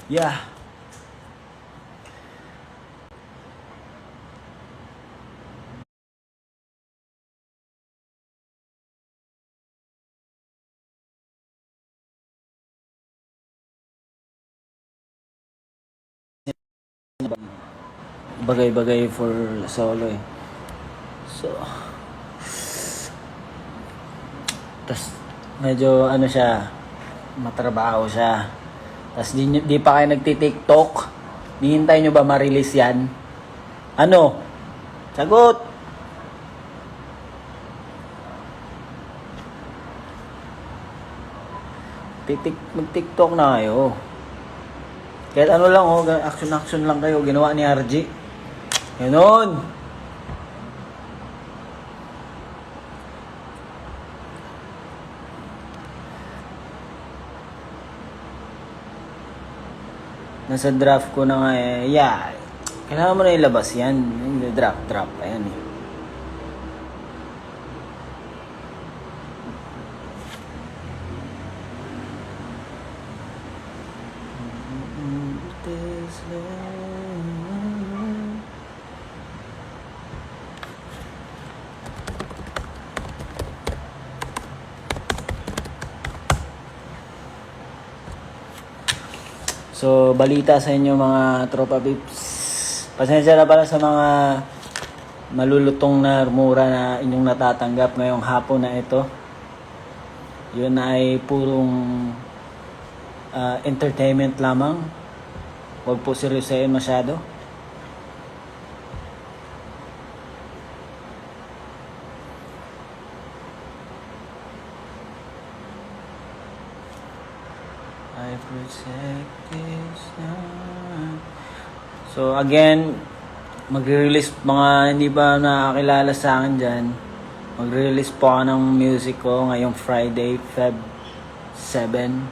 Yeah. Bagay-bagay for solo eh. So, tas medyo ano siya, matrabaho siya. Tas di pa kayo nagti-TikTok. Hihintay nyo ba ma-release yan? Ano? Sagot! Mag-TikTok na kayo. Kahit ano lang oh, action lang kayo. Ginawa ni RG. Ganon. Nasa draft ko na nga eh. Yeah. Kailangan mo na ilabas yan. Drop. Ayan eh. So, balita sa inyo mga tropa pips. Pasensya na pala sa mga malulutong na mura na inyong natatanggap ngayong hapon na ito. Yun ay purong entertainment lamang. Huwag po seryosayin masyado. I protect this now. So again, magre-release mga hindi pa nakakilala sa akin dyan. Magre-release po ako ng music ko ngayong Friday, Feb 7.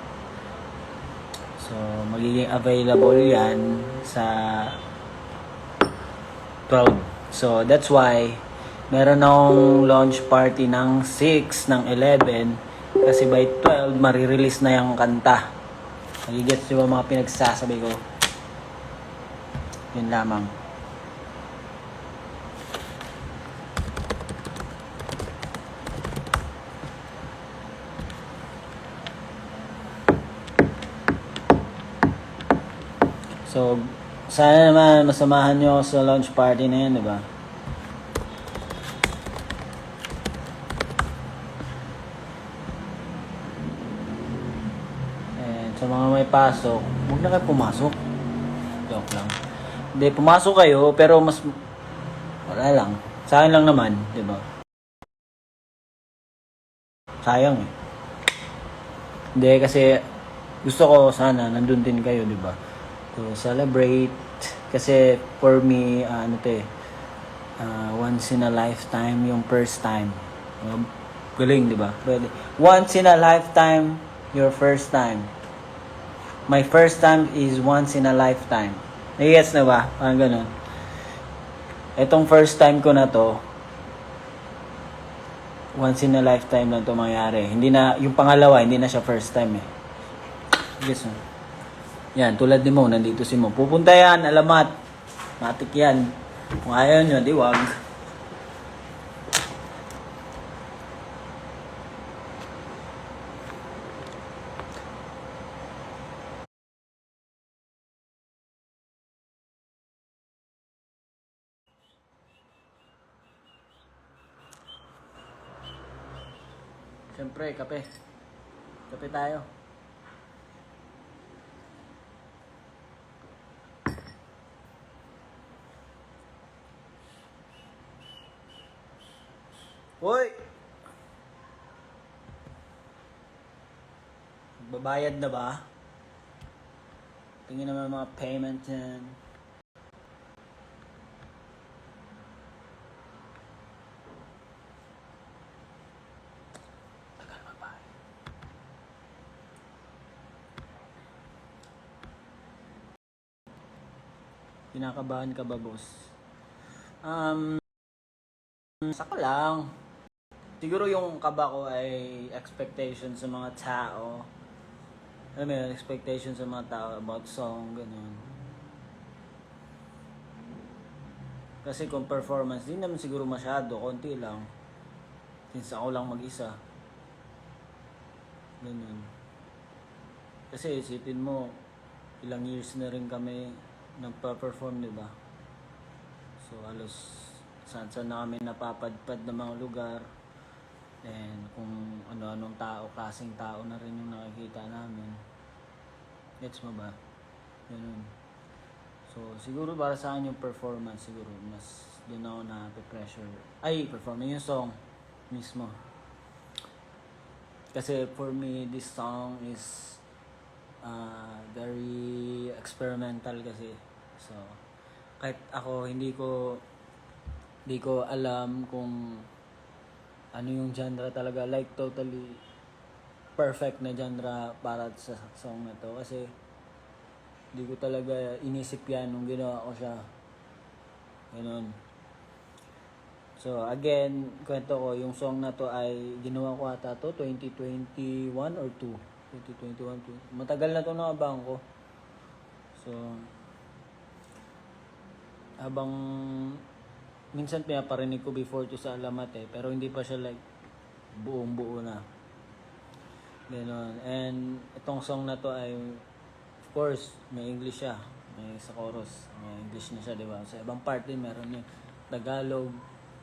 So magiging available yan sa 12. So that's why meron akong launch party ng 6, ng 11. Kasi by 12, marirelease na yung kanta. Nagigets nyo ba mga pinagsasabi ko? Yun lamang. So, sana naman masamahan nyo ako sa launch party na yun, di ba? Sa mga may pasok, huwag na kayo pumasok. Joke lang. Hindi, pumasok kayo, pero mas, wala lang. Sa akin lang naman, di ba? Sayang eh. Hindi, kasi gusto ko sana, nandun din kayo, di ba? To celebrate. Kasi for me, once in a lifetime, yung first time. Galing, di ba? Once in a lifetime, your first time. My first time is once in a lifetime. Nagigets na ba? Parang ganun. Etong first time ko na to, once in a lifetime lang to mangyari. Hindi na, yung pangalawa, hindi na siya first time eh. Nagigets na. Yan, tulad ni Mo, nandito si Mo. Pupunta yan, alamat. Matik yan. Kung ayaw nyo, di wag. Siyempre, kape. Kape tayo. Hoy! Babayad na ba? Tingin naman mga payment yan. Tagal magbayad. Kinakabahan ka ba, boss? Saka lang. Siguro yung kaba ko ay expectation sa mga tao. alam mo yun, expectation sa mga tao about song, ganun. Kasi kung performance, di naman siguro masyado, konti lang. Since ako lang mag-isa. Ganun. Kasi isipin mo, ilang years na rin kami nagpa-perform, di ba? So, halos saan na kami napapadpad ng mga lugar. And kung ano-anong tao, klaseng tao na rin yung nakikita namin. Gets mo ba? Ganun. So, siguro para sa akin yung performance, siguro mas doon ako na-pressure. Ay, performance yung song mismo. Kasi for me, this song is very experimental kasi. So, kahit ako hindi ko alam kung ano yung genre talaga, like totally perfect na genre para sa song na to kasi hindi ko talaga inisip yan nung ginawa ko siya. Ganun. So again, kwento ko, yung song na to ay ginawa ko ata to 2021 or 2021. Matagal na to nakabang ko. So habang minsan pinaparinig ko before to sa Alamat pero hindi pa siya like buong buo na. Ganon. And itong song na to ay of course may English siya, may sa chorus may English na siya, di ba? Sa ibang part din meron yung Tagalog,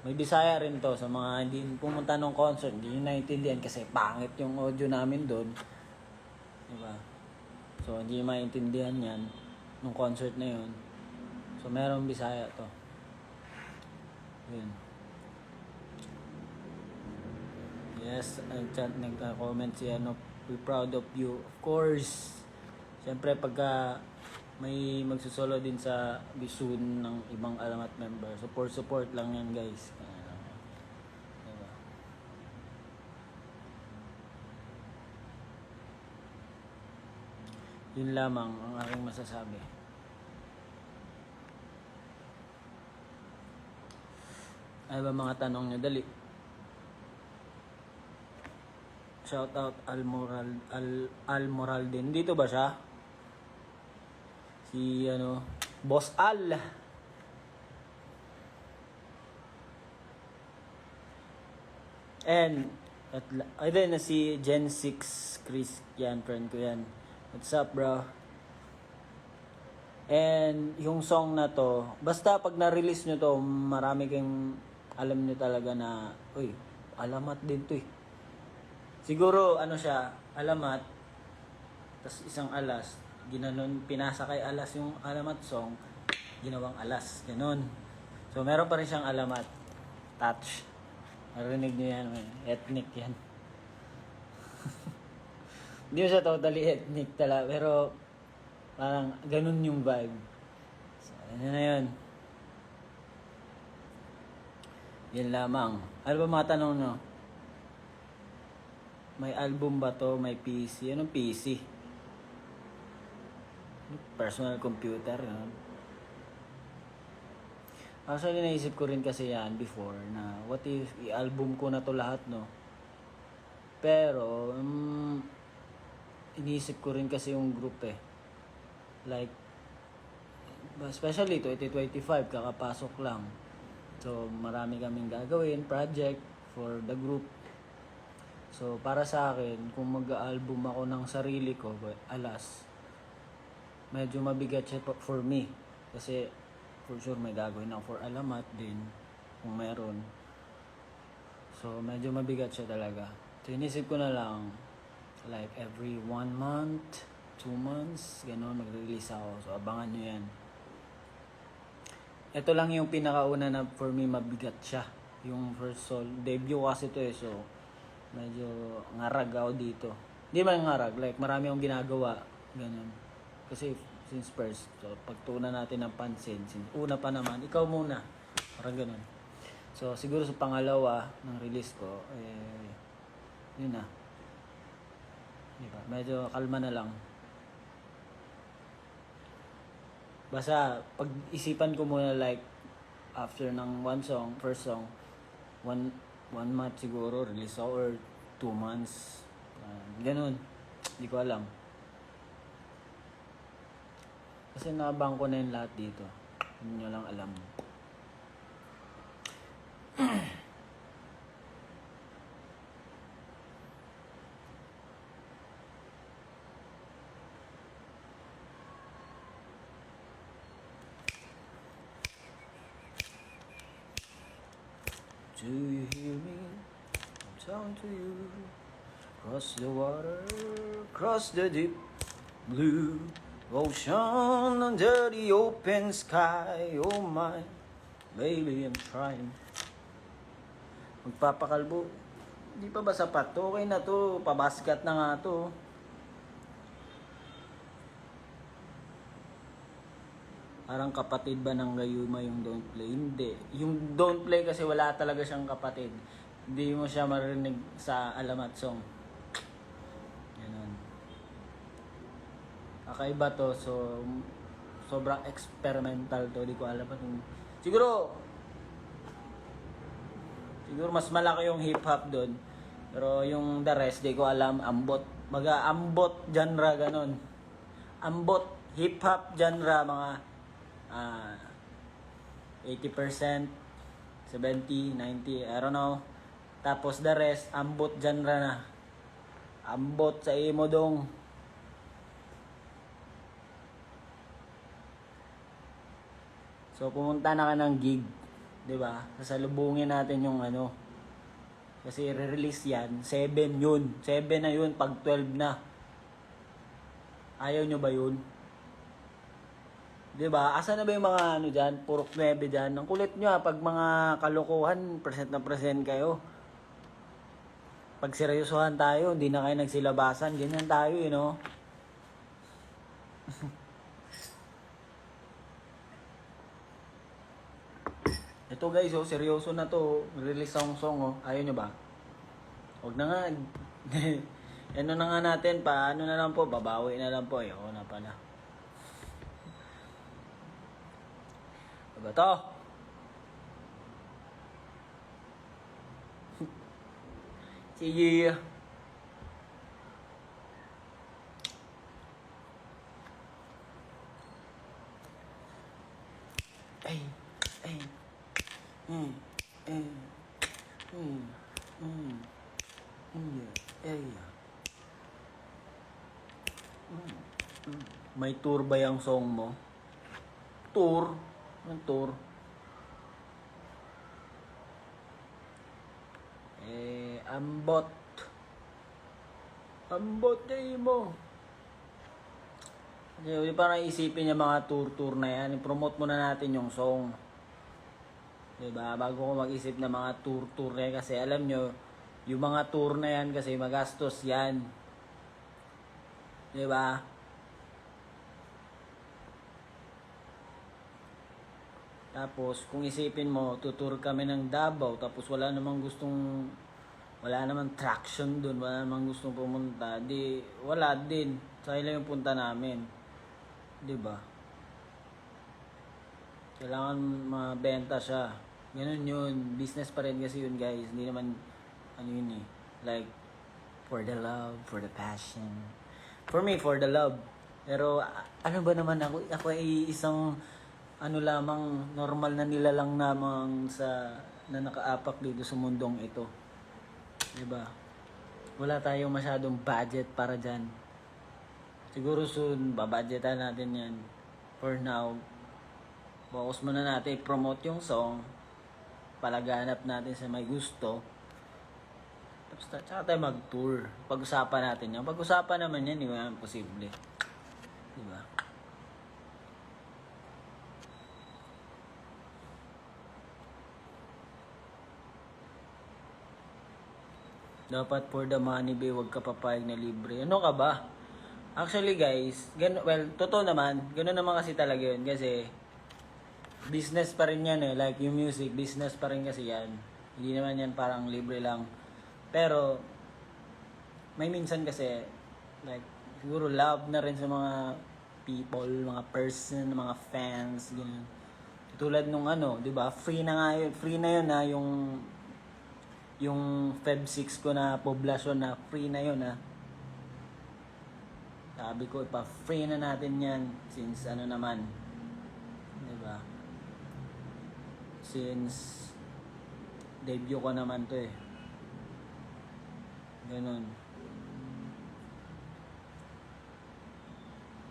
may Bisaya rin to. Sa mga hindi pumunta ng concert, hindi nyo naiintindihan kasi pangit yung audio namin doon, di ba? So hindi nyo maintindihan yan nung concert na yun. So meron Bisaya to. Yun. Yes, nagka-comment si we proud of you. Of course. Siyempre pagka may magsusolo din sa Bisun ng ibang Alamat member, support lang yan guys. Diba? Yun lamang ang aking masasabi. Ay ba mga tanong nyo? Dali. Shout out Al Moral din. Dito ba siya? Si Boss Al. And ay din na si Gen 6 Chris yan, friend ko yan. What's up, bro? And yung song na to, basta pag na-release nyo to, marami kayong alam nyo talaga na, uy, Alamat din to eh. Siguro, siya, Alamat, tas isang alas, ginanon, pinasa kay alas yung Alamat song, ginawang alas, ganon. So, meron pa rin siyang Alamat, touch. Narinig nyo yan, man. Ethnic yan. Hindi siya totally ethnic talaga, pero parang ganun yung vibe. So, yun na yun. Yan lamang. Ano ba mga tanong nyo? May album ba to? May PC? Anong PC? Personal computer, yun. Actually, naisip ko rin kasi yan before na what if i-album ko na to lahat, no? Pero, iniisip ko rin kasi yung group eh. Like, especially 2025, kakapasok lang. So, marami kaming gagawin, project for the group. So, para sa akin, kung mag-album ako ng sarili ko, alas, medyo mabigat siya for me. Kasi, for sure, may gagawin ako for Alamat din, kung meron. So, medyo mabigat siya talaga. So, inisip ko na lang, like, every 1 month, 2 months, gano'n, mag-release ako. So, abangan nyo yan. Ito lang yung pinakauna na for me mabigat siya. Yung first debut kasi to eh. So, medyo ngarag ako dito. Hindi man ngarag. Like, marami akong ginagawa. Ganun. Kasi, since first, so, pagtuunan natin ng pansin. Since una pa naman, ikaw muna. Parang ganun. So, siguro sa pangalawa ng release ko, yun na. Diba? Medyo kalma na lang. Basta, pag-isipan ko muna like, after ng first song, one month siguro, release ako, or 2 months. Ganun. Hindi ko alam. Kasi nabang ko na yung lahat dito. Hindi nyo lang alam. Do you hear me? I'm talking to you. Cross the water, cross the deep blue ocean under the open sky. Oh my, baby, I'm trying. Magpapakalbo. Hindi pa ba sapat to? Okay na to. Pabaskat na nga to. Parang kapatid ba ng Gayuma yung Don't Play? Hindi. Yung Don't Play kasi wala talaga siyang kapatid. Hindi mo siya marinig sa Alamat Song. Ganun. Kakaiba to. So, sobrang experimental to. Di ko alam pa. Siguro mas malaki yung hip-hop doon. Pero yung the rest, di ko alam. Ambot. Ambot genre, ganun. Ambot hip-hop genre, mga 80%, 70, 90, I don't know. Tapos the rest, ambot genre na. Ambot sa imo dong. So pumunta na ka ng gig, 'di ba? Sasalubungin natin yung ano. Kasi i-release yan, 7 yun. 7 na yun pag 12 na. Ayaw nyo ba yun? 'Di ba? Asa na ba yung mga ano diyan, purok 9 diyan? Ang kulit nyo pag mga kalokohan, present na present kayo. Pag seryosohan tayo, hindi na kayo nagsilabasan, ganyan tayo, you know. Ito guys, oh, seryoso na to. Release song, oh. Ayaw nyo ba? Huwag na nga. Ano na nga natin, paano na lang po, babawi na lang po. Ayoko na pala. Diba to? Sige. Ay. May tour ba yung song mo? Tour? Anong tour? Ambot. Ambot day mo. Hindi pa naisipin yung mga tour na yan. I-promote muna natin yung song. Diba? Bago ko mag-isip ng mga tour na yan. Kasi alam nyo, yung mga tour na yan kasi magastos yan. Diba? Tapos, kung isipin mo, tutur kami ng Davao, tapos wala namang traction dun, wala namang gustong pumunta, di, wala din. Sayang lang yung punta namin. Diba? Kailangan mabenta siya. Ganun yun. Business pa rin kasi yun, guys. Hindi naman, ano yun eh. Like, for the love, for the passion. For me, for the love. Pero, ano ba naman ako? Ako ay isang, ano lamang, normal na nilalang namang na nakaapak dito sa mundong ito. Diba? Wala tayong masyadong budget para dyan. Siguro soon, babudgetan natin yan. For now, focus muna natin i-promote yung song. Palaganap natin sa may gusto. Tapos tsaka tayo mag-tour. Pag-usapan natin yan. Pag-usapan naman yan, hindi naman posible. Diba? Dapat for the money, be, wag ka papayag na libre. Ano ka ba? Actually guys, totoo naman. Ganoon naman kasi talaga yun. Kasi, business pa rin yan eh. Like yung music, business pa rin kasi yan. Hindi naman yan parang libre lang. Pero, may minsan kasi, like, siguro love na rin sa mga people, mga person, mga fans, ganyan. Tulad nung ano, di ba? Free na nga yun. Free na yun ha, yung Feb 6 ko na poblasyon na free na yun ha. Sabi ko, ipa-free na natin yan since ano naman, diba? Since debut ko naman to eh. Ganun.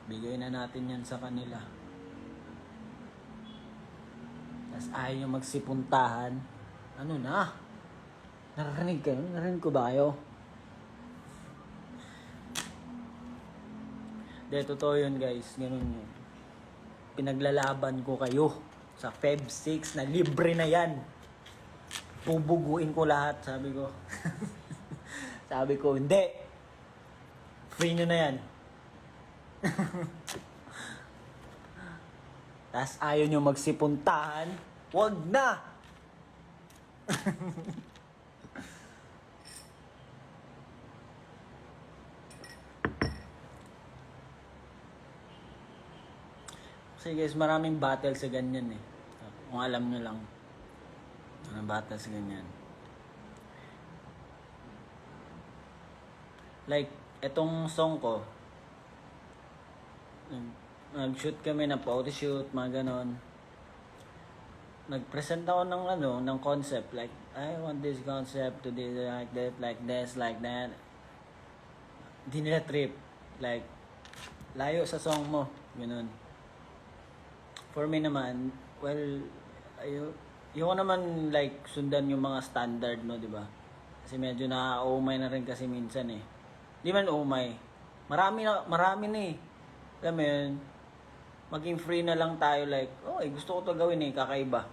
Bigay na natin yan sa kanila. Tapos ayaw nyo magsipuntahan. Ano na? Narinig kayo? Narinig ko ba kayo? De, totoo yun guys. Ganun yun. Pinaglalaban ko kayo sa Feb 6 na libre na yan. Pubuguin ko lahat, sabi ko. Sabi ko, hindi. Free nyo na yan. Tas ayaw nyo magsipuntahan, wag na! Kasi guys, maraming battle sa ganyan eh. Kung alam nyo lang. Maraming battle sa ganyan. Like, etong song ko, nag-shoot kami ng photoshoot, mga ganon. Nag-present ako ng ng concept. Like, I want this concept to be like that, like this, like that. Hindi nila trip. Like, layo sa song mo. Ganon. For me naman, well, ayoko naman like sundan yung mga standard, no, di ba? Kasi medyo na-umay na rin kasi minsan eh. Di man umay. Marami na eh. Alam mo yun, maging free na lang tayo like, gusto ko to gawin eh, kakaiba.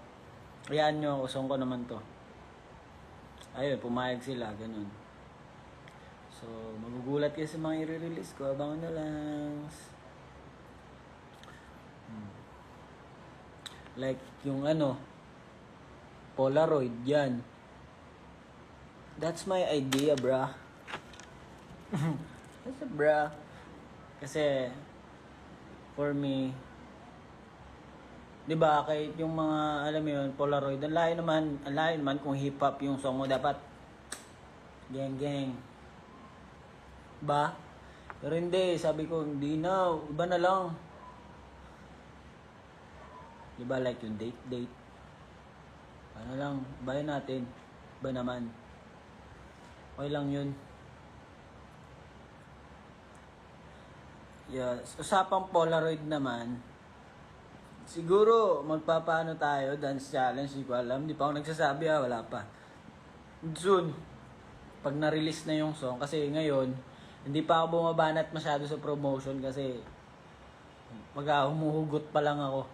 Hayaan nyo, usong ko naman to. Ayun, pumayag sila, ganun. So, magugulat kayo sa mga i-release ko, abangan na lang. Like, yung Polaroid, yan. That's my idea, brah. That's a brah. Kasi, for me, di ba, kahit yung mga, alam mo yun, Polaroid, ang layo naman kung hip-hop yung song mo, dapat, gang. Ba? Pero hindi, sabi ko, hindi na, iba na lang. Di ba, like yung date. Ano lang, bayan natin. Iba naman. Okay lang yun. Yeah, usapang Polaroid naman, siguro magpapaano tayo, dance challenge, hindi ko alam, hindi pa ako nagsasabi wala pa. Soon, pag na-release na yung song, kasi ngayon, hindi pa ako bumabanat masyado sa promotion kasi humuhugot pa lang ako.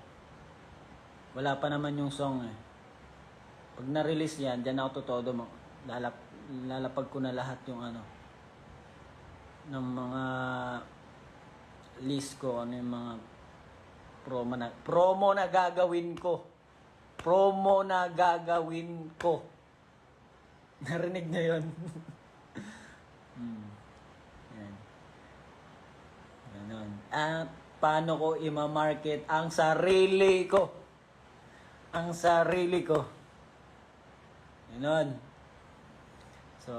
Wala pa naman yung song eh. Pag na-release yan, dyan ako todo, lalapag ko na lahat yung ng mga list ko, ano yung mga promo na gagawin ko. Narinig na yun. Yan. Ganon. At paano ko i-market ang sarili ko? Ganon. So,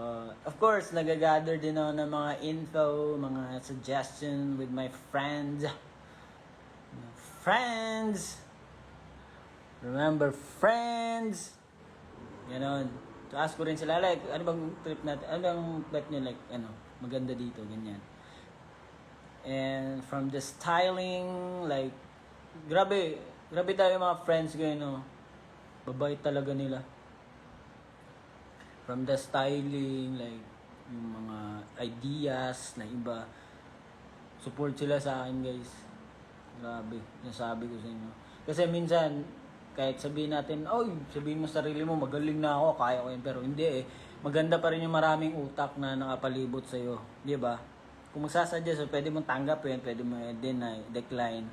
of course, nagagather din ako ng mga info, mga suggestion with my friends. Remember, friends! Ganon. So, ask ko rin sila, like, ano bang trip natin? Ano bang bet nyo, like, maganda dito, ganyan. And from the styling, like, grabe tayo mga friends ko, babait talaga nila. From the styling, like, yung mga ideas na iba, support sila sa akin, guys. Grabe, nasabi ko sa inyo. Kasi minsan, kahit sabihin natin, sabihin mo sarili mo, magaling na ako, kaya ko yun. Pero hindi eh. Maganda pa rin yung maraming utak na nakapalibot sa'yo. Di ba? Kung magsasuggest, pwede mong tanggap yun, pwede mo decline.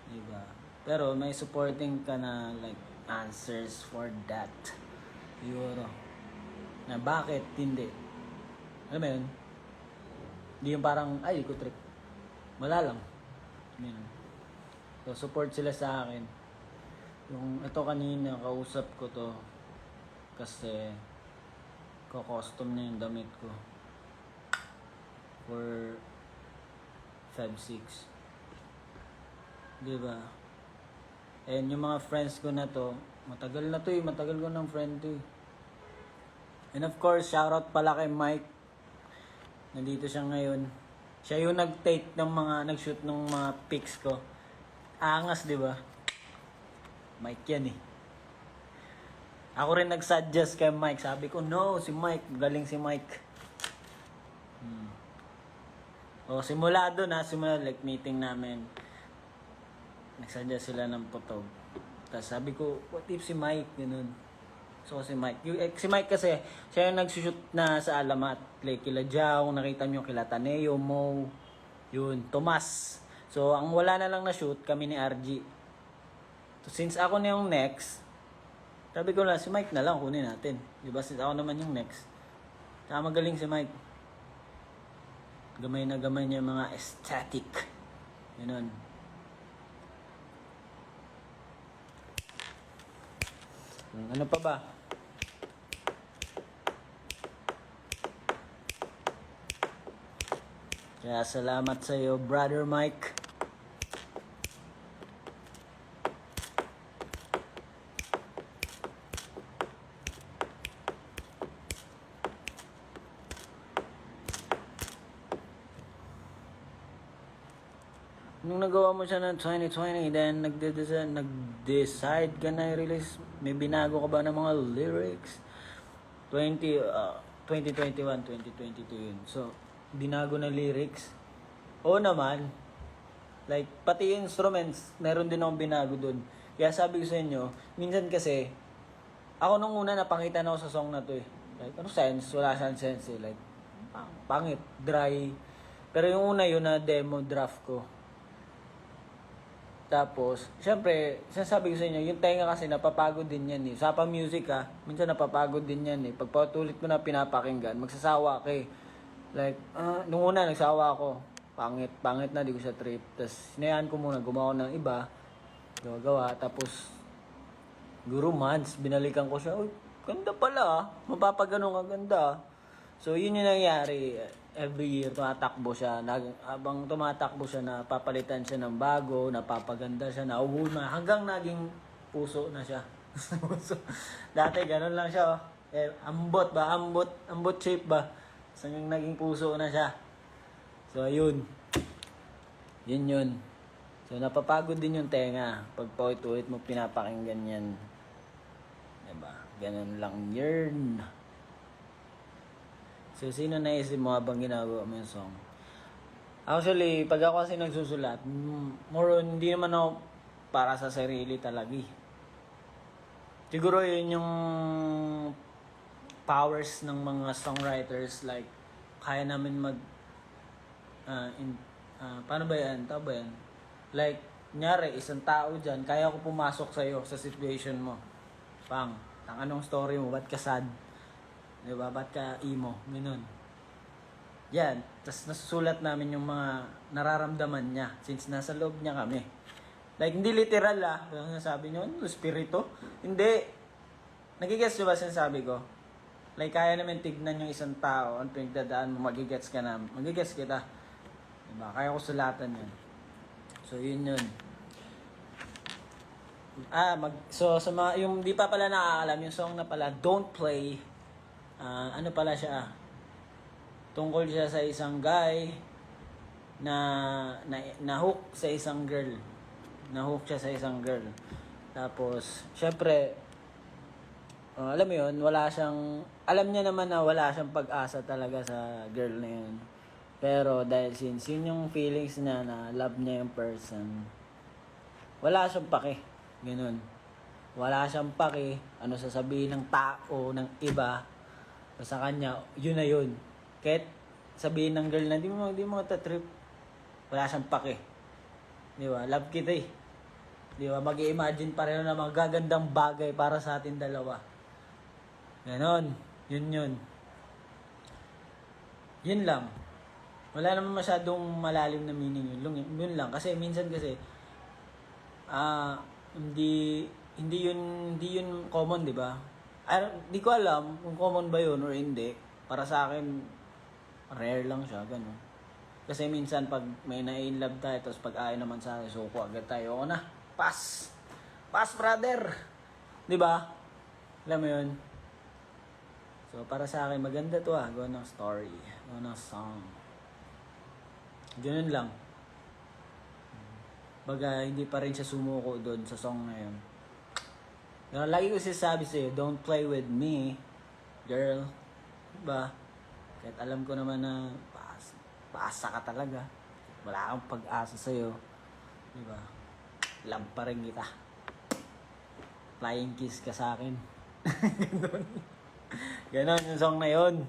Di ba? Pero may supporting ka na like answers for that. Siguro. Na bakit hindi? Alam mo yun? Hindi yung parang, ko trip. Wala lang. Yun. So, support sila sa akin. Yung ito kanina, kausap ko to. Kasi, custom na yung damit ko. For 5'6". Diba? And yung mga friends ko na to, matagal ko ng friend to eh. And of course, shoutout pala kay Mike. Nandito siya ngayon. Siya yung nag-shoot ng mga pics ko. Angas, di ba? Mike yan eh. Ako rin nag-suggest kay Mike. Sabi ko, no, si Mike. Galing si Mike. O, simula doon like meeting namin. Nagsuggest sila ng potog. Tapos sabi ko, what if si Mike? Ganun. So, si Mike. Si Mike kasi, siya yung nagsushoot na sa Alamat. Like, kila Jao, nakita nyo, kila Taneo, Mo, yun, Tomas. So, ang wala na lang na shoot, kami ni RG. So, since ako na yung next, sabi ko na, si Mike na lang kunin natin. Diba? Since ako naman yung next. Saka magaling si Mike. Gamay na gamay niya mga aesthetic. Ganun. Ano pa ba? Kaya salamat sa iyo, Brother Mike. Nung nagawa mo siya ng 2020, then nag-decide ka na i-release, may binago ka ba ng mga lyrics? 2021, 2022 yun. So, binago na lyrics. Oo naman. Like, pati instruments, meron din akong binago dun. Kaya sabi ko sa inyo, minsan kasi, ako nung una napangita na ako sa song na to eh. Like, ano sense? Wala siyang sense eh. Like, pangit, dry. Pero yung una yun na demo draft ko. Tapos, syempre, sinasabi ko sa inyo, yung tenga kasi napapagod din yan eh. Sa music minsan napapagod din yan eh. Pag pautulit mo na pinapakinggan, magsasawa ka eh. Like, nung una nagsawa ako. Pangit na, di ko siya trip. Tapos, sinayaan ko muna, gumawa ng iba. Gawa. Tapos, guru months, binalikan ko siya. Uy, ganda pala mapapaganon ka ganda. So, yun yung nangyari. Every year, tumatakbo siya. Habang tumatakbo siya, napapalitan siya ng bago, napapaganda siya, nauhuna, hanggang naging puso na siya. So, dati ganun lang siya. Ambot shape ba? Hanggang naging puso na siya. So, ayun. Yun. So, napapagod din yung tenga. Pag paulit-ulit mo pinapakinggan yan. Diba? Ganun lang yun. So, sino naisip mo habang ginagawa mo yung song? Actually, pag ako kasi nagsusulat, hindi naman ako para sa sarili talaga. Siguro yun yung powers ng mga songwriters. Like, kaya namin paano ba yan? Tao ba yan? Like, kunyari, isang tao dyan, kaya ko pumasok sa'yo sa situation mo. Anong story mo? Ba't ka sad? Diba? Ba't ka emo? Ganun. Yan. Tapos nasusulat namin yung mga nararamdaman niya since nasa loob niya kami. Like, hindi literal Yung sabi niyo, spirito? Hindi. Nagigets nyo ba sinasabi ko? Like, kaya namin tignan yung isang tao, ang pinagdadaan mo, magigets ka na. Magigets kita. Diba? Kaya ko sulatan yun. So, yun. So, sa mga, yung di pa pala nakakalam, yung song na pala, Don't Play, ano pala siya, tungkol siya sa isang guy na hook sa isang girl. Na-hook siya sa isang girl. Tapos, syempre, alam mo yun, alam niya naman na wala siyang pag-asa talaga sa girl na yun. Pero dahil since yun yung feelings niya na love niya yung person, wala siyang pake. Ganun. Wala siyang pake. Ano sasabihin ng tao, ng iba, sa kanya, yun na yun. Kahit sabihin ng girl na, di mo tatrip, wala siyang pake. Di ba? Love kita eh. Di ba? Mag-i-imagine pareho na magagandang bagay para sa atin dalawa. Ganon. Yun. Yun lang. Wala naman masyadong malalim na meaning yun. Yun lang. Kasi minsan hindi yun common, di ba? Di ko alam kung common ba yun or hindi. Para sa akin, rare lang siya, gano'n. Kasi minsan pag may na-inlove tayo, tapos pag ayaw naman sa akin, suko agad tayo. O na, pass! Pass, brother! Di ba? Alam mo yun? So, para sa akin, maganda to gawa ng story. Gawa ng song. Ganun lang. Baga, hindi pa rin siya sumuko doon sa song na yun. Lagi ko sinasabi sa'yo, don't play with me, girl. Diba? Kahit alam ko naman na paasa ka talaga. Wala akong pag-asa sa'yo. Diba? Love pa rin kita. Flying kiss ka sa akin. Ganon. Ganon yung song na yun.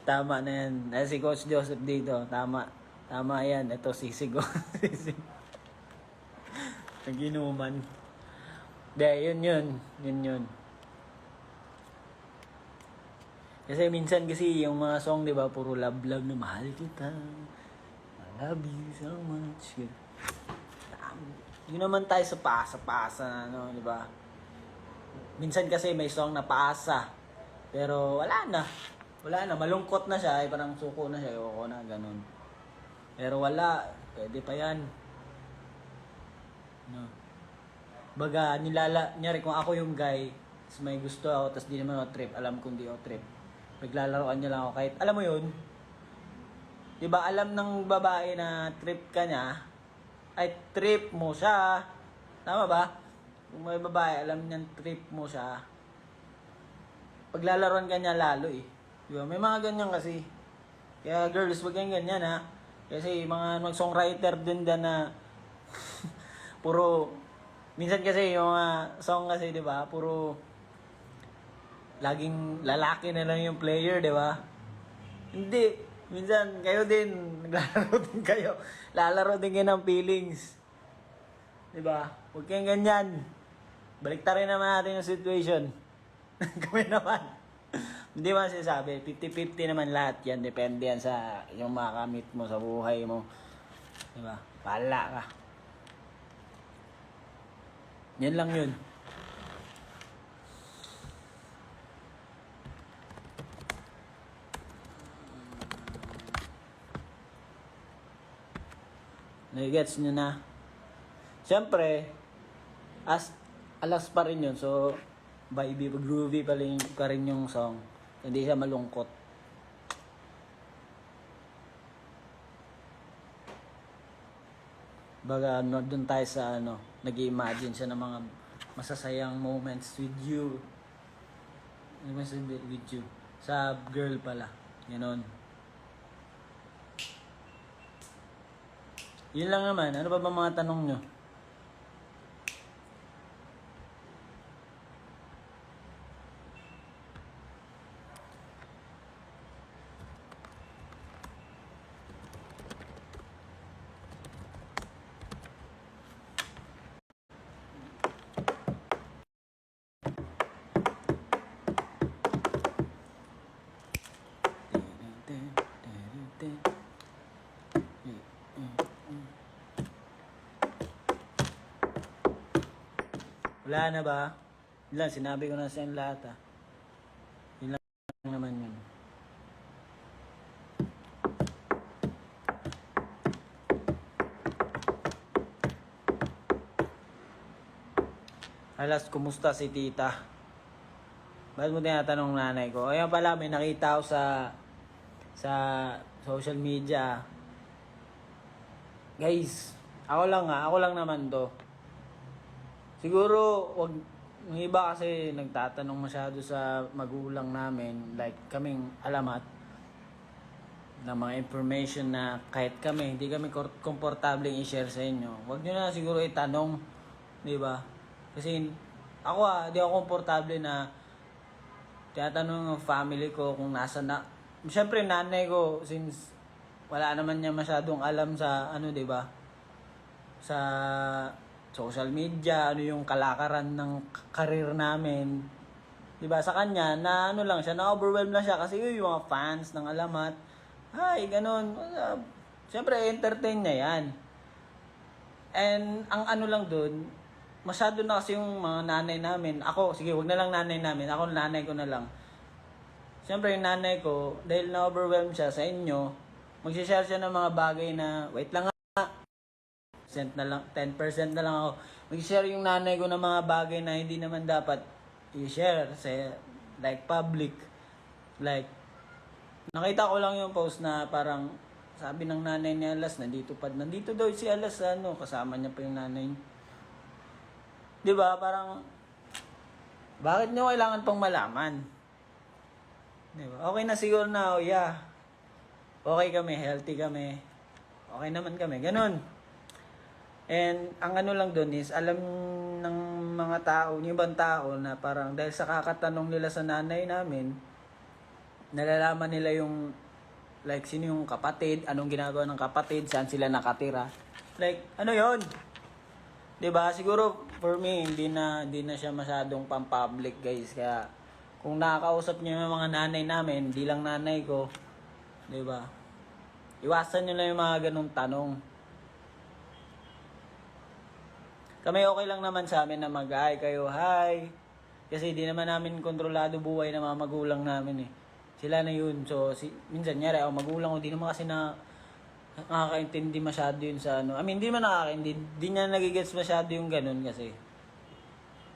Tama na yan. Si Coach Joseph dito. Tama. Tama yan. Ito sisig ko. Sisig. Naginuman. Yun. Kasi minsan yung mga song, di ba, puro love na mahal kita. I love you so much. Yun naman tayo sa paasa na, di ba? Minsan kasi may song na paasa. Pero wala na. Malungkot na siya. Ay, parang suko na siya. Ayoko na, ganun. Pero wala. Pwede pa yan. No. Baga, nyari kung ako yung guy, tapos may gusto ako, tapos di naman ako trip. Alam kong di ako trip. Naglalaroan niya lang ako kahit, alam mo yun, di ba alam ng babae na trip ka niya, ay trip mo siya. Tama ba? Kung may babae, alam niyang trip mo siya, paglalaroan ka niya lalo eh. Di ba? May mga ganyan kasi. Kaya girls, wag kayong ganyan ha. Kasi mga songwriter din dyan na puro, minsan kasi yung mga song kasi, di ba, puro laging lalaki na lang yung player, di ba? Hindi. Minsan, kayo din, naglalaro din kayo. Lalaro din kayo ng feelings. Di ba? Huwag kayong ganyan. Baliktarin naman natin yung situation. Kami naman. Hindi man sinasabi. 50-50 naman lahat yan. Depende yan sa yung makamit mo sa buhay mo. Di ba? Pala ka. Yan lang yun. Nagigets nyo na. Siyempre, alas pa rin yun. So, vibey, groovy pa rin yung song. Hindi siya malungkot. Baga, doon tayo sa nag-imagine siya ng mga masasayang moments with you. With you. Sa girl pala. Ganon. Yun lang naman. Ano pa ba mga tanong nyo? Wala na ba? Yun lang, sinabi ko na sa inyo lahat Yun lang naman yun. Alas, kumusta si tita? Bakit mo tinatanong nanay ko? Ayan pala, may nakita ako sa social media. Guys, ako lang naman to. Siguro, yung iba kasi nagtatanong masyado sa magulang namin, like kaming alamat ng mga information na kahit kami, hindi kami komportable i-share sa inyo. Huwag nyo na siguro itanong, di ba? Kasi ako di ako komportable na tinatanong ng family ko kung nasa na. Siyempre, nanay ko, since wala naman niya masyadong alam sa di ba? Sa social media, yung kalakaran ng career namin. 'Di ba? Sa kanya na lang siya, na-overwhelm lang siya kasi yung mga fans ng alamat. Ay, ganun. Siyempre entertain niya 'yan. And ang lang doon, masyado na kasi yung mga nanay namin. Ako, sige, wag na lang nanay namin. Ako nanay ko na lang. Siyempre yung nanay ko, dahil na-overwhelm siya sa inyo, Magsishare siya ng mga bagay na, wait lang nga, percent na lang, 10% na lang ako. Mag-share yung nanay ko ng mga bagay na hindi naman dapat i-share sa like public. Like, nakita ko lang yung post na parang sabi ng nanay ni Alas, nandito daw si Alas, kasama niya pa yung nanay niya. Di ba? Parang, bakit nyo kailangan pang malaman? Di ba? Okay na siguro na, yeah. Okay kami, healthy kami. Okay naman kami, ganun. And ang ano lang doon is, alam ng mga tao, yung ibang tao na parang dahil sa kakatanong nila sa nanay namin, nalalaman nila yung, like, sino yung kapatid, anong ginagawa ng kapatid, saan sila nakatira. Like, ano yon? Diba? Siguro, for me, hindi na siya masyadong pang-public, guys. Kaya, kung nakakausap niyo yung mga nanay namin, hindi lang nanay ko, diba? Iwasan nyo lang yung mga ganong tanong. Kami okay lang naman sa amin na mag-hi kayo, hi. Kasi di naman namin kontrolado buhay ng mga magulang namin eh. Sila na yun. So, minsan nyari ako magulang ko, di naman kasi nakakaintindi masyado yun sa ano. I mean, di man nakakaintindi. Di niya nagigets masyado yung ganun kasi.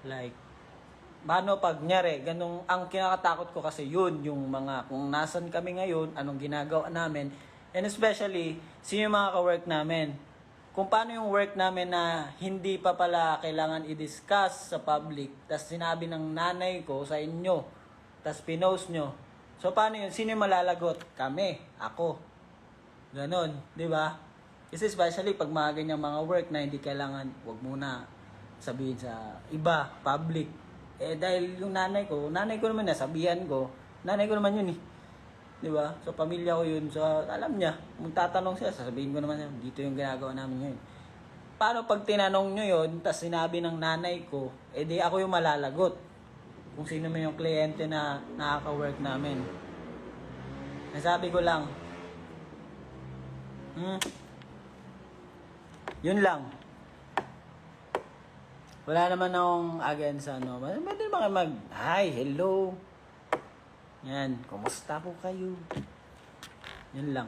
Like, paano pag nyari, ganun, ang kinakatakot ko kasi yun, yung mga, kung nasan kami ngayon, anong ginagawa namin, and especially, sino yung mga ka-work namin. Kung paano yung work namin na hindi pa pala kailangan i-discuss sa public, tas sinabi ng nanay ko sa inyo, tas pinost nyo. So, paano yun? Sino yung malalagot? Kami. Ako. Ganon. Di ba? Kasi especially pag mga ganyang mga work na hindi kailangan, wag muna sabihin sa iba, public. Eh, dahil yung nanay ko naman nasabihan ko. Nanay ko naman yun eh. Di ba? So, pamilya ko yun. So, alam niya. Kung tatanong siya, sasabihin ko naman siya, dito yung ginagawa namin ngayon. Paano pag tinanong nyo yun, tas sinabi ng nanay ko, eh di ako yung malalagot. Kung sino man yung kliyente na nakaka-work namin. Nasabi ko lang, yun lang. Wala naman akong against ano. Pwede naman kayo hi, hello. Yan, kumusta po kayo? Yun lang.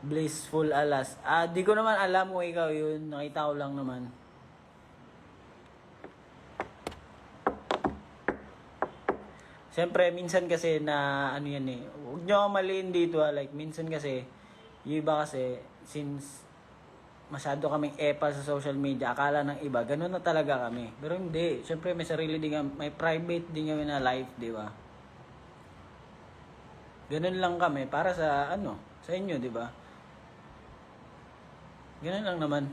Blissful Alas. Di ko naman alam kung ikaw yun. Nakita ko lang naman. Siyempre, minsan kasi na, ano yan eh, huwag nyo akong maliin dito like, minsan kasi, yung iba kasi, since masyado kaming epal sa social media, akala ng iba, ganun na talaga kami. Pero hindi, siyempre may sarili din kami, may private din kami na life, di ba? Ganun lang kami, para sa, sa inyo, di ba? Ganun lang naman.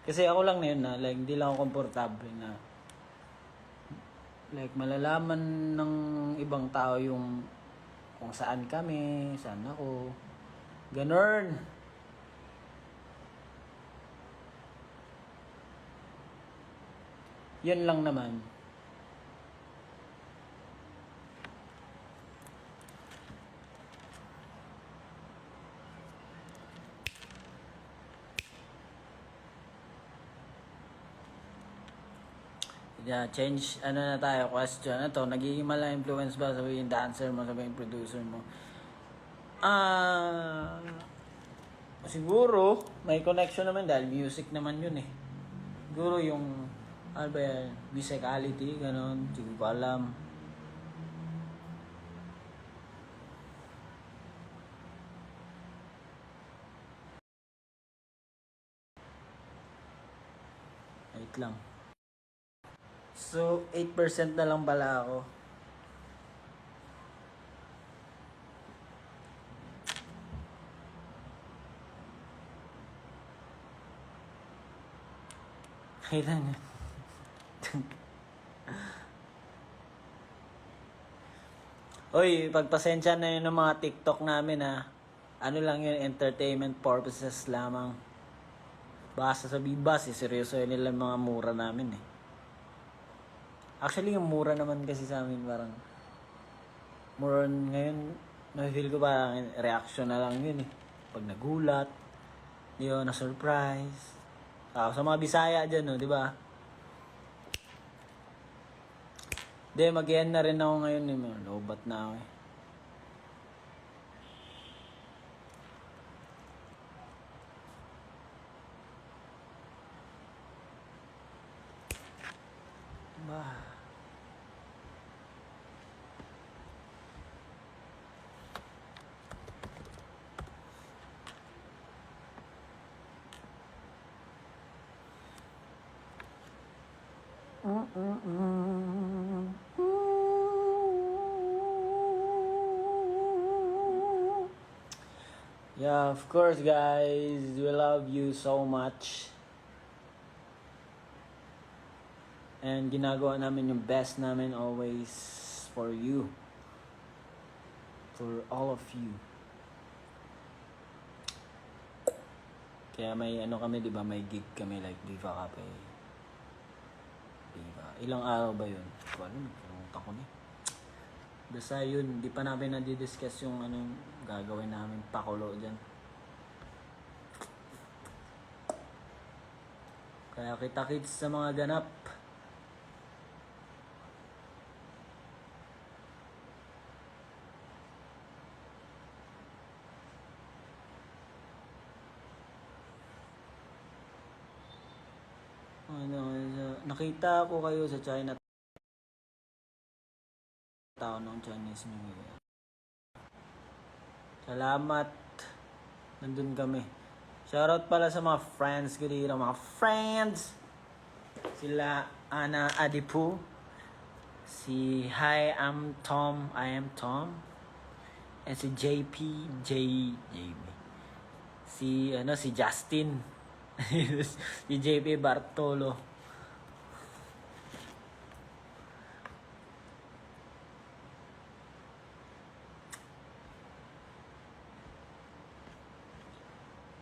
Kasi ako lang na yun na, like, hindi lang ako komportable na, like, malalaman ng ibang tao yung kung saan kami, saan ako. Ganun. Yun lang naman. Yeah, change, na tayo, question. Nagiging mala influence ba sabihin dancer mo, sabihin producer mo? Siguro, may connection naman dahil music naman yun eh. Siguro yung, ano ba yan, musicality, gano'n, hindi ko alam. Wait lang. So, 8% na lang pala ako. Kita niyo. Oy, pagpasensya na yun ng mga TikTok namin ha. Ano lang yun, entertainment purposes lamang. Baka sasabihin ba, seryoso yun nila mga mura namin eh. Actually, yung mura naman kasi sa amin parang more on ngayon, na-feel ko parang reaction na lang yun eh. Pag nagulat, yun, na-surprise. Sa mga Bisaya dyan, no, di ba? Hindi, mag-end na rin ako ngayon eh. Lobat na ako eh. Bah. Yeah, of course guys, we love you so much. And ginagawa namin yung best namin always for you. For all of you. Kaya may ano kami, di ba? May gig kami like Viva Cafe. Viva. Ilang araw ba yun? Hindi ko alam. Kalimutan ko na. Basta yun, di pa namin nadidiscuss yung anong gagawin namin pakulo dyan. Kaya kita-kits sa mga ganap. Nakita ko kayo sa China Town ng Chinese New Year. Salamat. Nandun kami. Shoutout pala sa mga friends ko dito. Mga friends! Sila Ana Adipu. Si Hi, I'm Tom. I am Tom. And si JP. JB. Si Justin. Si JP Bartolo.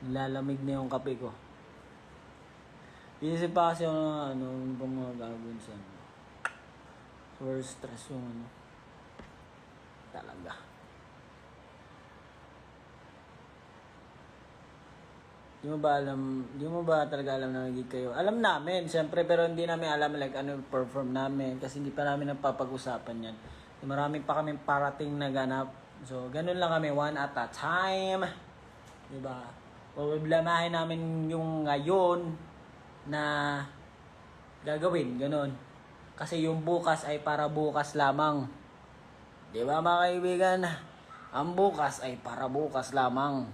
Lalamig na yung kape ko. Inisip pa kasi ako ano pang mga gagawin sa ano. For stress yung ano. Talaga. Di mo ba talaga alam na nagig kayo? Alam namin, siyempre, pero hindi namin alam like ano perform namin kasi hindi pa namin napapag-usapan yan. Marami pa kaming parating na ganap. So, ganun lang kami, one at a time. Diba? Problemahin namin yung ngayon na gagawin, ganun. Kasi yung bukas ay para bukas lamang. Di ba mga kaibigan? Ang bukas ay para bukas lamang.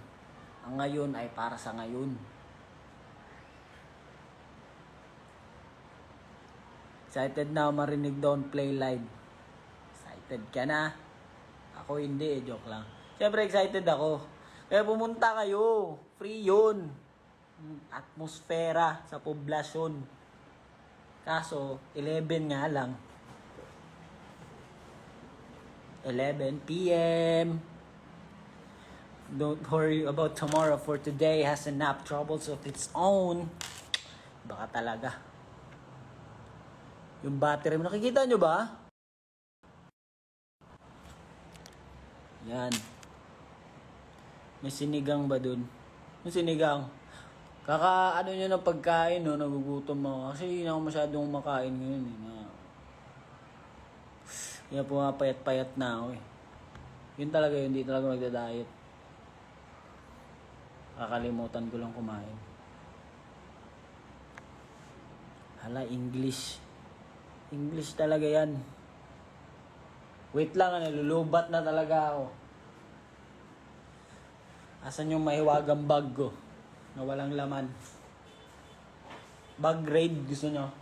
Ang ngayon ay para sa ngayon. Excited na marinig Don't Play Live. Excited ka na? Ako hindi, joke lang. Siyempre excited ako. Kaya pumunta kayo. Free yun. Atmosfera sa poblasyon. Kaso, 11 nga lang. 11 p.m. Don't worry about tomorrow for today has enough troubles of its own. Baka talaga. Yung battery mo, nakikita nyo ba? Yan. May sinigang ba dun? May sinigang. Ano nyo ng pagkain, no? Nagugutom mo. Kasi hindi na ako masyadong makain ngayon, eh. Kaya pumapayat-payat na ako, eh. Yun talaga yun, hindi talaga magda-diet. Kakalimutan ko lang kumain. Hala, English. English talaga yan. Wait lang, nalulubat na talaga ako. Asan yung mahiwagang bag ko na walang laman? Bag raid, gusto nyo?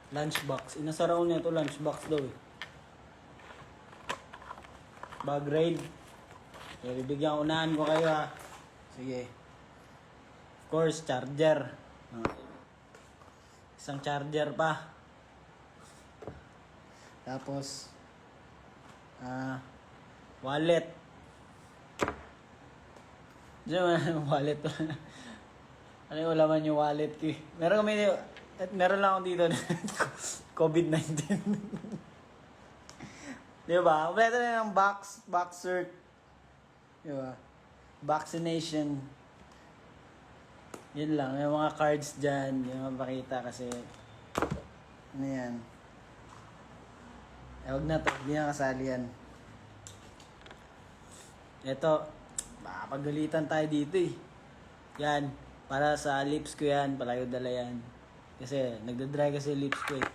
Lunchbox. Inasaraw niya ito, lunchbox daw eh. Bag raid. Okay, bibigyan unahan ko kayo ha. Sige. Of course, charger. Isang charger pa. Tapos, Wallet. Diyan man, wallet. Ano yung laman yung wallet ko? Meron kami, at meron lang ako dito COVID-19. Di ba? Kompleto na ng box cert. Di ba? Vaccination. Yun lang. Yung mga cards dyan. Yung mapakita kasi. Ano yan? Huwag na to. Hindi na kasali yan. Ito. Baka pagalitan tayo dito eh. Yan. Para sa lips ko yan. Palayo dala yan. Kasi nagdadry kasi lips ko eh.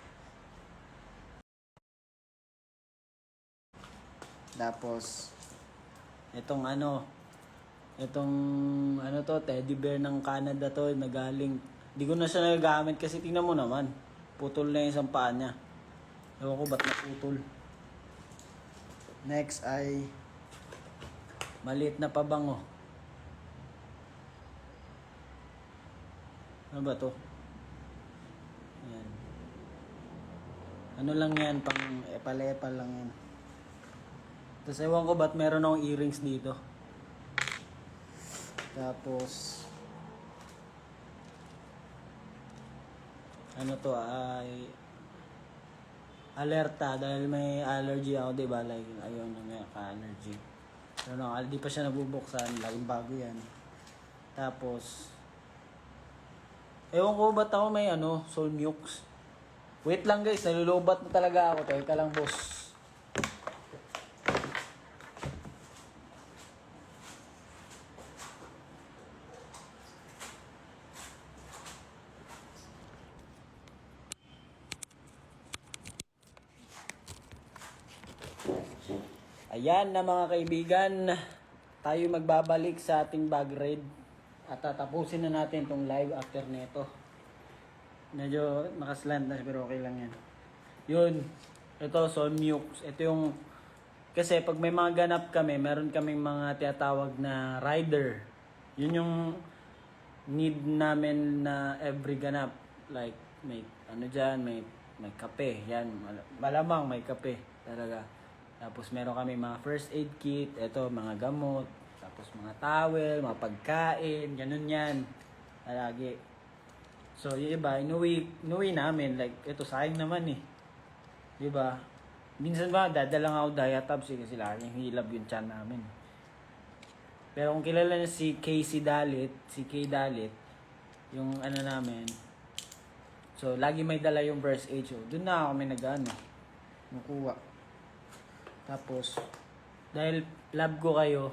Tapos itong ano to, teddy bear ng Canada to, nagaling. Di ko na siya nagagamit kasi tingnan mo naman. Putol na yung isang paa niya. Ewan ko ba't naputol. Next ay maliit na pabango. Ano ba to? Yan. Ano lang yan, pang epal-epal lang yan. Tapos ewan ko ba't meron akong earrings dito. Tapos ano to ay alerta dahil may allergy ako, diba? Like ayaw na may ka-allergy. Pero no, di pa siya nabubuksan, laging bago yan. Tapos ewan ko ba't ako may soul nukes. Wait lang guys, nalulubat na talaga ako. Teka lang boss. Ayan na mga kaibigan, tayo magbabalik sa ating bag raid at tatapusin na natin itong live after neto. Medyo nakaslant na pero okay lang yan. Yun, ito Soul Nukes. Ito yung, kasi pag may mga ganap kami, meron kaming mga tinatawag na rider. Yun yung need namin na every ganap. Like may may kape. Yan, malamang may kape talaga. Tapos meron kami mga first aid kit, eto mga gamot, tapos mga towel, mga pagkain, ganun yan. Lagi. So, yung iba, inuwi namin. Like, ito sayang naman eh. Diba? Minsan ba, dadalang ako diatabs eh, kasi laging hilab yung tiyan namin. Pero kung kilala niyo si Casey Dalit, si Kay Dalit, yung namin, so, lagi may dala yung first aid. So, doon na ako may nakuha. Tapos, dahil love ko kayo,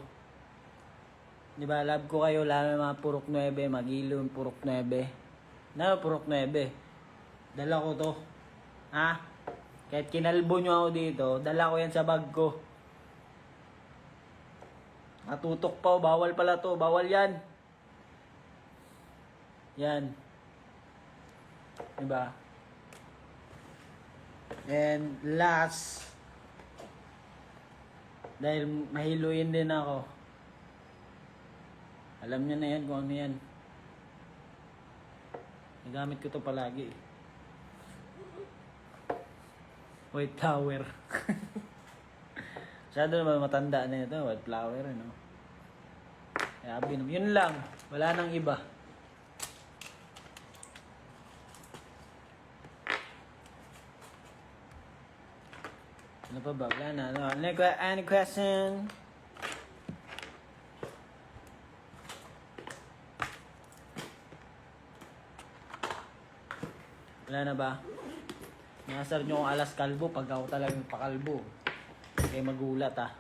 di ba, love ko kayo, lalo mga purok 9, magilon, purok 9. Purok 9. Dala ko to. Ha? Kahit kinalbo nyo ako dito, dala ko yan sa bag ko. Natutok pa, bawal pala to, bawal yan. Yan. Diba? And last, dahil mahiluin din ako. Alam niyo na yan kung ano yan. Nagamit ko to palagi. White flower. Masyado naman matanda na ito. White flower, ano. Kaya yun lang. Wala nang iba. Ano pa ba? Wala na. No? Any question? Wala na ba? Nasar nyo kung alas kalbo pag ako talagang pakalbo. Kaya magulat ah.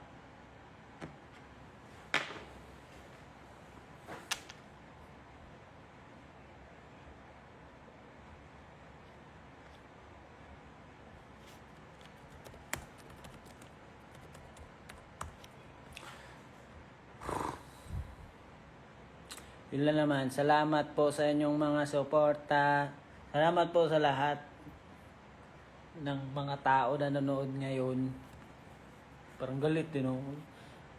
Yun lang naman. Salamat po sa inyong mga suporta. Salamat po sa lahat ng mga tao na nanonood ngayon. Parang galit din, no?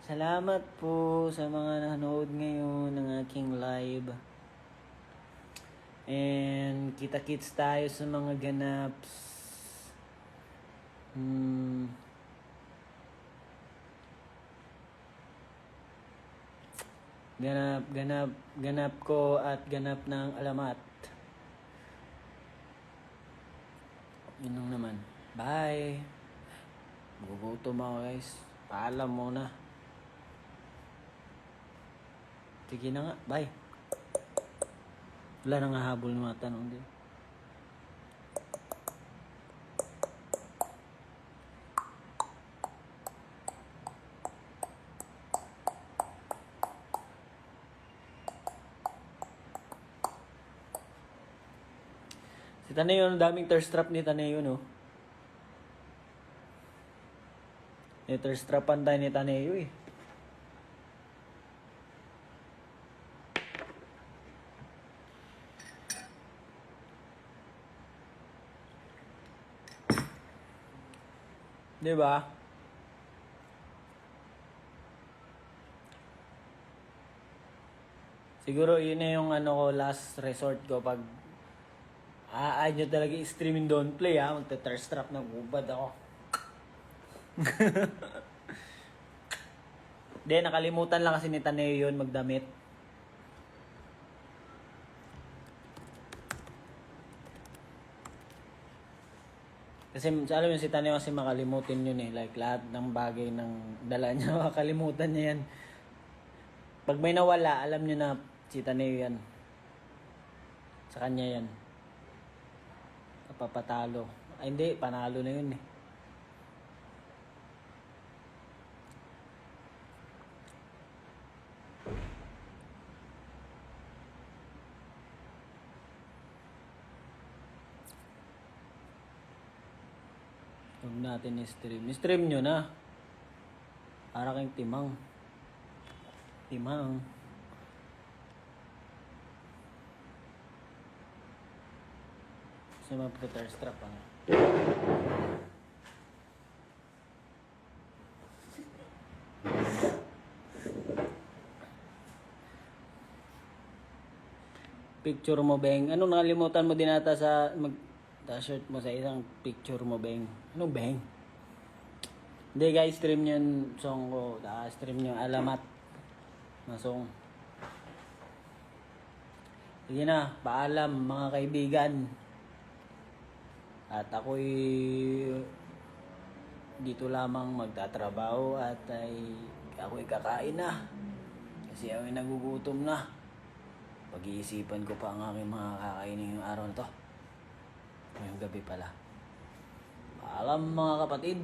Salamat po sa mga nanonood ngayon ng aking live. And kita-kits tayo sa mga ganaps. Ganap ko at ganap ng alamat. Yun lang naman. Bye. Gugutom ako guys. Paalam muna. Sige na nga. Bye. Wala nang hahabol ng mga tanong din. Si Taneo, ang daming thirst trap ni Taneo, no? May thirst trapan tayo ni Taneo, eh. Diba? Siguro yun na yung ano ko, last resort ko pag ayaw nyo talaga i-streaming don't play ha. Magta-thirst trap na ubad ako. Hindi, nakalimutan lang kasi ni Taneo yun magdamit. Kasi alam mo si Taneo kasi makalimutin yun eh. Like lahat ng bagay ng dala niya, makalimutan niya yan. Pag may nawala, alam niyo na si Taneo yan. Sa kanya yan. Kapapatalo. Ay hindi, panalo na yun eh. Huwag natin i-stream. I-stream nyo na. Para kayong timang. Timang. Kasi mag-thirst trap ha. Picture mo, Beng. Anong nakalimutan mo din ata sa shirt mo sa isang picture mo, Beng? Anong Beng? Hindi guys, stream nyo yung song ko. Stream nyo yung alamat na song. Sige na, paalam mga kaibigan. At ako'y dito lamang magtatrabaho at ako'y kakain na. Kasi ako'y nagugutom na. Pag-iisipan ko pa ang aking mga kakainin yung araw na to. Ngayong gabi pala. Paalam mga kapatid.